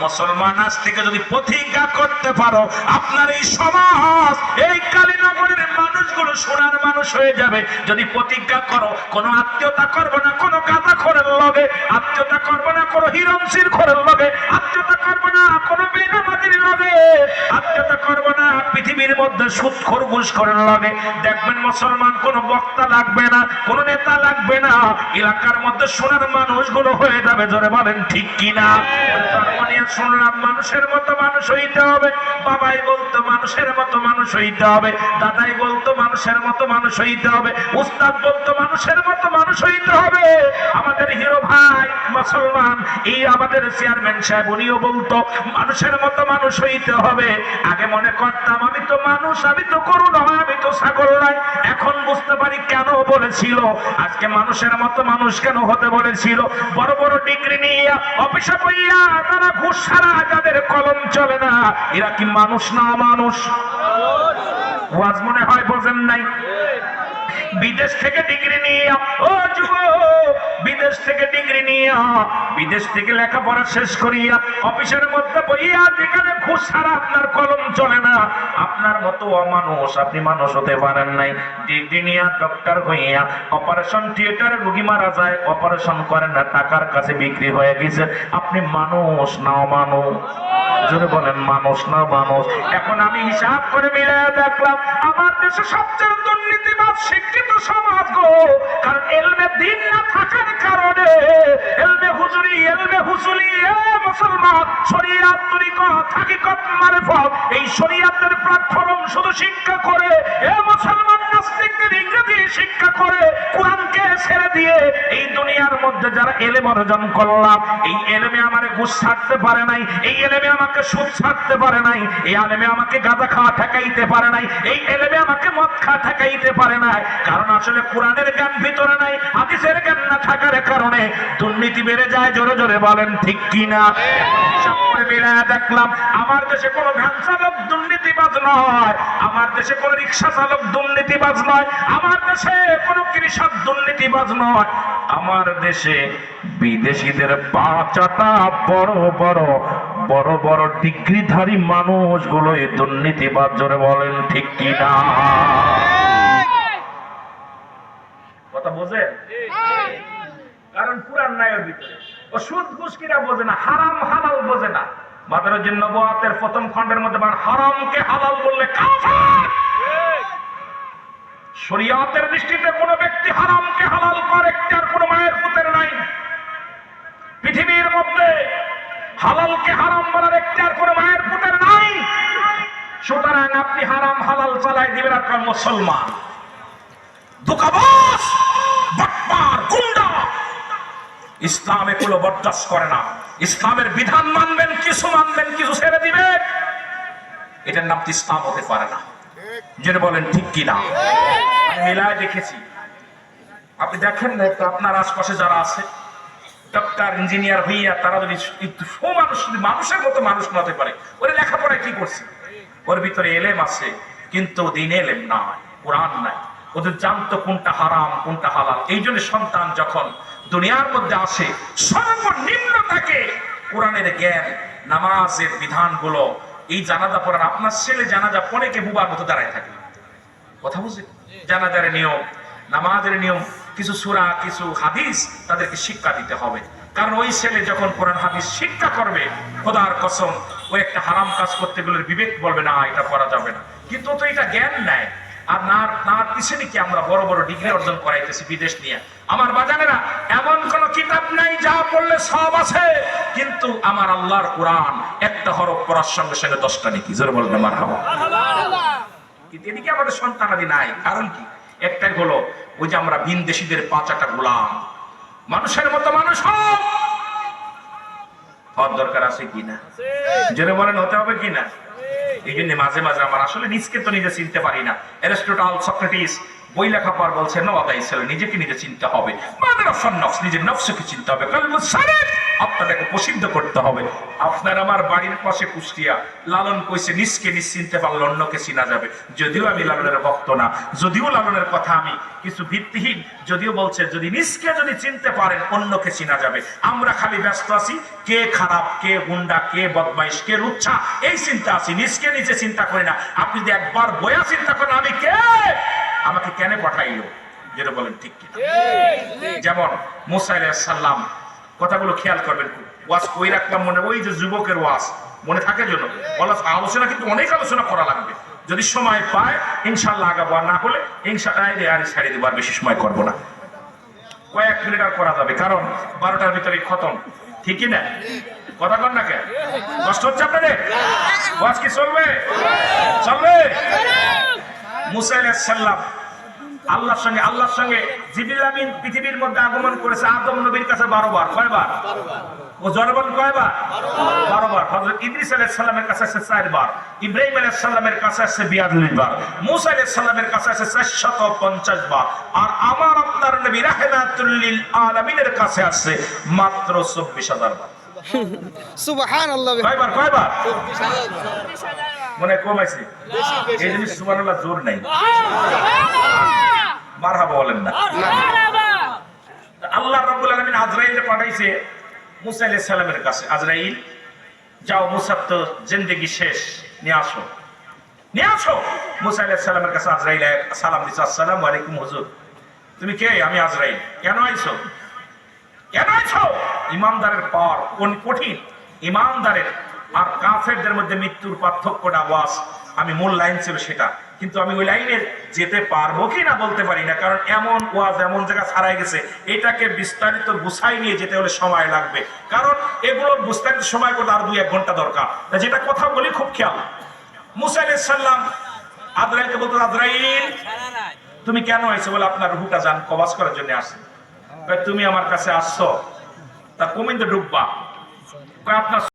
মুসলমান আজ থেকে যদি প্রতিজ্ঞা করতে পারো আপনার এই সমাজ এই কালীনগরের মানুষগুলো সোনার মানুষ হয়ে যাবে। যদি প্রতিজ্ঞা করো কোনো আত্মীয়তা করবো না কোনো গাঁদা খোরের লগে, আত্মীয়তা করবো না কোনো হিরণশির খোরের লগে, আত্মীয়তা করবো না কোনো বেনামাজির লগে, আত্মীয়তা করবো না পৃথিবীর মধ্যে সুদখোর ঘুষখোরের লগে। দেখবেন মুসলমান কোনো বক্তা লাগবে না, কোনো নেতা লাগবে না, এলাকার মধ্যে সোনার মানুষগুলো হয়ে যাবে। জোরে বলেন ঠিক কিনা? শুনলাম মানুষের মতো মানুষ হইতে হবে, বাবাই বলতো মানুষের মতো মানুষ হইতে হবে, দাদাই বলতো মানুষের মতো মানুষ হইতে হবে, উস্তাদ বলতো মানুষের মতো মানুষ হইতে হবে। আমাদের হিরো ভাই মুসলমান এই আমাদের চেয়ারম্যান সাহেব উনিও বলতো মানুষের মতো মানুষ হইতে হবে। আগে মনে করতাম আমি তো মানুষ, আমি তো গরু নয়, আমি তো ছাগল নয়। এখন বুঝতে পারি কেন বলেছিল, আজকে মানুষের মতো মানুষ কেন হতে বলেছিল। বড় বড় ডিগ্রি নিয়ে অফিসে বইয়া তারা ঘুষ ছাড়া যাদের কলম চলে না, এরা কি মানুষ না মানুষ? ওয়াজ মনে হয় বোঝেন নাই। বিদেশ থেকে ডিগ্রি নিয়ে ও যুবক, বিদেশ থেকে ডিগ্রি নিয়ে বিদেশ থেকে লেখাপড়া শেষ করিয়া অফিসের মধ্যে বইয়া যেখানে ঘুষ ছাড়া আপনার কলম চলে না, আপনার মতো অমানুষ আপনি মানুষ হতে পারেন নাই। ডিগ্রি নিয়ে ডক্টর হইয়া অপারেশন থিয়েটারে রোগী মারা যায়, অপারেশন করেন না, টাকার কাছে বিক্রি হয়ে গেছে। আপনি মানুষ না অমানুষ? জোরে বলেন মানুষ না মানুষ? এখন আমি হিসাব করে মিলিয়ে দেখলাম আমার দেশে সবচেয়ে দুর্নীতিবাদ শিক্ষিত সমাজ গো। কারণ এলমে দিন না থাকার কারণে এলমে হুজুরি এলমে হুসুলি মুসলমান শরিয়াত তরিকত হাকিকত মারিফত এই শরিয়াতের প্ল্যাটফর্ম শুধু শিক্ষা করে মুসলমান নাস্তিকদের ইংরেজি শিক্ষা করে কোরআনকে ছেড়ে দিয়ে এই দুনিয়ার মধ্যে যারা এলেম অর্জন করলাম, এই এলেমে আমারে ঘুষ ছাড়তে পারে নাই, এই এলেমে আমাকে সুদ ছাড়তে পারে নাই, এই এলেমে আমাকে গাঁজা খাওয়া ঠেকাইতে পারে নাই, এই এলেমে আমাকে মদ খাওয়া ঠেকাইতে পারে নাই। কারণ আসলে কোরআনের জ্ঞান ভিতরে নাই, হাদিসের জ্ঞান না থাকার কারণে দুর্নীতি বেড়ে যায়। জোরে জোরে বলেন ঠিক কিনা? হিসাব করে মিলায়া দেখলাম আমার দেশে কোনো ভ্যান চালক দুর্নীতিবাজ নয়, আমার দেশে কোনো রিক্সা চালক দুর্নীতিবাজ নয়, আমার দেশে কোনো কৃষক দুর্নীতিবাজ নয়, আমার দেশে বিদেশিদের পা চাটা বড় বড় বড় বড় ডিগ্রিধারী মানুষগুলো এই দুর্নীতিবাজ। জোরে বলেন ঠিক কিনা? কথা বোঝে? কারণ পুরান নায়ের ভিতরে ও সুদ ঘুষ কিরা বোঝে না, হারাম হালাল বোঝে না। মাদারুজ্জিন নবুয়াতের প্রথম খণ্ডের মধ্যে হারামকে হালাল বললে কাফের। শরিয়াতের দৃষ্টিতে কোন ব্যক্তি হারামকে হালাল করে তার কোন মায়ের পুতের নাই। পৃথিবীর মধ্যে হালালকে হারাম বলার একটার কোন মায়ের পুতের নাই। সুতরাং আপনি হারাম হালাল চালাই দিবেন আপনার মুসলমান। ধোঁকাবাজ বাটপার গুন্ডা ইসলাম এগুলো বরদাস্ত করে না। ইসলামের বিধান মানবেন, কিছু মানবেন, কিছু ছেড়ে দিবেন, এটার নাম ইসলাম হতে পারে না। যেটা বলেন ঠিক কিনা? আমি মেলায় দেখেছি, আপনি দেখেন না একটু আপনার আশপাশে যারা আছে ডক্টর ইঞ্জিনিয়ার হইয়া তারা যদি মানুষ মানুষের মতো মানুষ হতে পারে, ওরা লেখাপড়ায় কি করছে? ওর ভিতরে এলেম আছে কিন্তু দিন এলেম নাই, কোরআন নাই। ওদের জানতো কোনটা হারাম কোনটা হালাল। এই জন্য সন্তান যখন দুনিয়ার মধ্যে আসে সর্বনিম্ন তাকে কোরআনের জ্ঞান, নামাজের বিধানগুলো এই জানাজা পড়ার। আপনার ছেলে জানাজা পড়ে কে বুবার মতো দাঁড়ায় থাকে? কথা বুঝে? জানাজার নিয়ম, নামাজের নিয়ম, কিছু সূরা কিছু হাদিস তাদেরকে শিক্ষা দিতে হবে। কারণ ওই ছেলে যখন কোরআন হাদিস শিক্ষা করবে, খোদার কসম ও একটা হারাম কাজ করতে গেলে বিবেক বলবে না এটা করা যাবে না। কিন্তু তো এটা জ্ঞান নেয় আর না পিছনে কি আমরা বড় বড় ডিগ্রি অর্জন করাইতেছি বিদেশ নিয়ে। আমার বাজানেরা এমন কোন কিতাব নাই যা পড়লে সব আছে, কিন্তু আমার আল্লাহর কোরআন একটা হরফ পড়ার সঙ্গে সঙ্গে 10টা নেকি। জোরে বলবেন মারহাবা। কিন্তু এদিকে আমাদের সন্তানাদি নাই। কারণ কি? একটাই হলো ওই যে আমরা ভিনদেশীদের পাঁচাটা গোলাম। মানুষের মতো মানুষ হওয়ার দরকার আছে কিনা? জোরে বলেন হতে হবে কিনা? এই জন্য মাঝে মাঝে আমার আসলে নিজকে তো নিজে চিনতে পারি না। অ্যারিস্টটল, সক্রেটিস বই লেখা পর বলছে নওয়াদাই ছেলে নিজেকে নিজে চিনতে হবে, নিজের নফসকে চিনতে হবে, আপনাদেরকে প্রসিদ্ধ করতে হবে। আপনার আমার বাড়ির পাশে কুষ্টিয়া, লালন কইছে নিজকে নিজ চিনতে পারলে অন্যকে চিনা যাবে। যদিও আমি লালনের ভক্ত না, যদিও লালনের কথা আমি কিছু ভিত্তিহীন, যদিও বলছে যদি নিজকে যদি চিনতে পারেন অন্যকে চিনা যাবে। আমরা খালি ব্যস্ত আছি কে খারাপ, কে গুন্ডা, কে বদমাইশ, কে লুচ্ছা, এই চিন্তা আছি, নিজকে নিজে চিন্তা করি না। আপনি যদি একবার বয়া চিন্তা করেন আমি কে, আমাকে কেন পাঠাইলো, যেটা বলেন ঠিক কি? যেমন মুসা আলাইহিস সালাম, কথাগুলো খেয়াল করবেন। ওয়াজ কই রাখলাম মনে, ওই যে যুবকের ওয়াজ মনে থাকে জন্য আলোচনা, কিন্তু অনেক আলোচনা করা লাগবে। যদি সময় পায় ইনশাআল্লাহ আগাবো, আর না হলে ইনশাআল্লাহ আর ছাড়িয়ে দেবো, আর বেশি সময় করবো না, কয়েক মিনিট আর করা যাবে, কারণ 12টার ভিতরে খতম, ঠিকই না? কথা কন না কেন? কষ্ট হচ্ছে আপনাদের? ওয়াজ কি চলবে? চলবে। মুসা আলাইহিস সালাম আল্লাহর সঙ্গে জিবরিল আমিন পৃথিবীর মধ্যে আগমন করেছে আদম নবীর কাছে 12 বার। কয়বার? ও জোরে বলেন কয়বার? 12 বার। হযরত ইদ্রিস আলাইহিস সালামের কাছে আছে 4 বার, ইব্রাহিম আলাইহিস সালামের কাছে আছে 42 বার, মুসা আলাইহিস সালামের কাছে আছে 450 বার, আর আমার আপনার নবী রাহমাতুল লিল আলামিনের কাছে আছে মাত্র 24000 বার। সুবহানাল্লাহ। কয়বার? 24000 মনে কমাইছে, এই জিনিস সুবহানাল্লাহ জোর নাই, মারহাবা বলেন না। আল্লাহ রাব্বুল আলামিন আজরাইলকে পাঠাইছে মুসা আলাইহিস সালামের কাছে, আজরাইল যাও মুসার তো জিন্দেগি শেষ, নিয়ে আসো। মুসা আলাইহিস সালামের কাছে আজরাইল সালাম দিছে, আসসালামু আলাইকুম হুজুর। তুমি কে? আমি আজরাইল। কেন আইছো? ইমানদারের পাওয়ার কোন কঠিন, ইমানদারের আর কাফেরদের মধ্যে মৃত্যুর পার্থক্যটা ওয়াজ, আমি মূল লাইন ছিল সেটা, কিন্তু আমি ওই লাইনে যেতে পারবো কি না বলতে পারি না, কারণ এমন ওয়াজ এমন জায়গা ছাড়াই গেছে, এটাকে বিস্তারিত গুছাই নিয়ে যেতে হলে সময় লাগবে, কারণ এগুলো বিস্তারিত সময় করতে আর 2-1 ঘন্টা দরকার। যেটা কথা বলি খুব খেয়াল। মুসা আলাইহিস সালাম আজরাইলকে বলতো, আজরাইল তুমি কেন আইছো? বলে আপনার রূহটা জান কবজ করার জন্য আসছে। তুমি আমার কাছে আসছো, তা কমিন্দে ডুববা, আপনার